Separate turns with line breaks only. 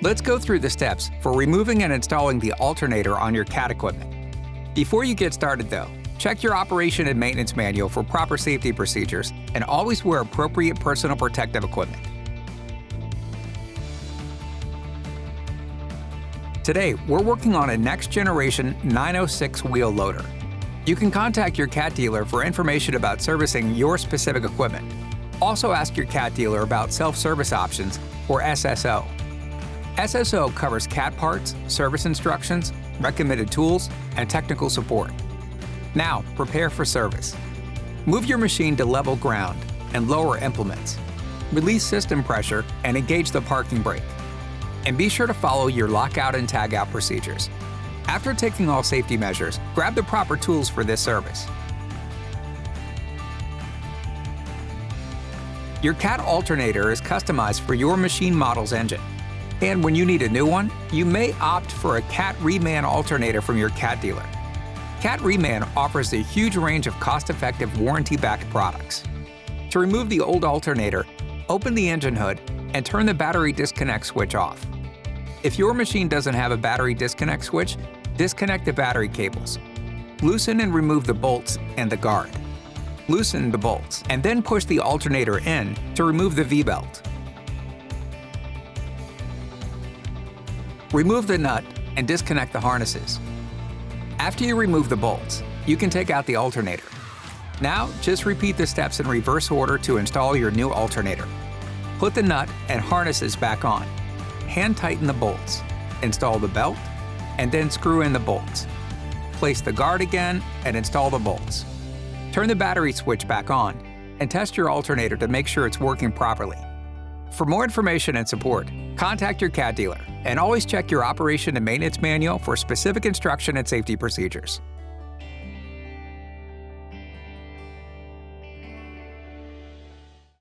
Let's go through the steps for removing and installing the alternator on your CAT equipment. Before you get started though, check your operation and maintenance manual for proper safety procedures and always wear appropriate personal protective equipment. Today, we're working on a next-generation 906 wheel loader. You can contact your CAT dealer for information about servicing your specific equipment. Also ask your CAT dealer about self-service options or SSO. SSO covers CAT parts, service instructions, recommended tools, and technical support. Now, prepare for service. Move your machine to level ground and lower implements. Release system pressure and engage the parking brake. And be sure to follow your lockout and tagout procedures. After taking all safety measures, grab the proper tools for this service. Your CAT alternator is customized for your machine model's engine. And when you need a new one, you may opt for a CAT Reman alternator from your CAT dealer. CAT Reman offers a huge range of cost-effective warranty-backed products. To remove the old alternator, open the engine hood and turn the battery disconnect switch off. If your machine doesn't have a battery disconnect switch, disconnect the battery cables. Loosen and remove the bolts and the guard. Loosen the bolts and then push the alternator in to remove the V-belt. Remove the nut and disconnect the harnesses. After you remove the bolts, you can take out the alternator. Now, just repeat the steps in reverse order to install your new alternator. Put the nut and harnesses back on. Hand tighten the bolts. Install the belt, and then screw in the bolts. Place the guard again and install the bolts. Turn the battery switch back on and test your alternator to make sure it's working properly. For more information and support, contact your CAT dealer and always check your operation and maintenance manual for specific instruction and safety procedures.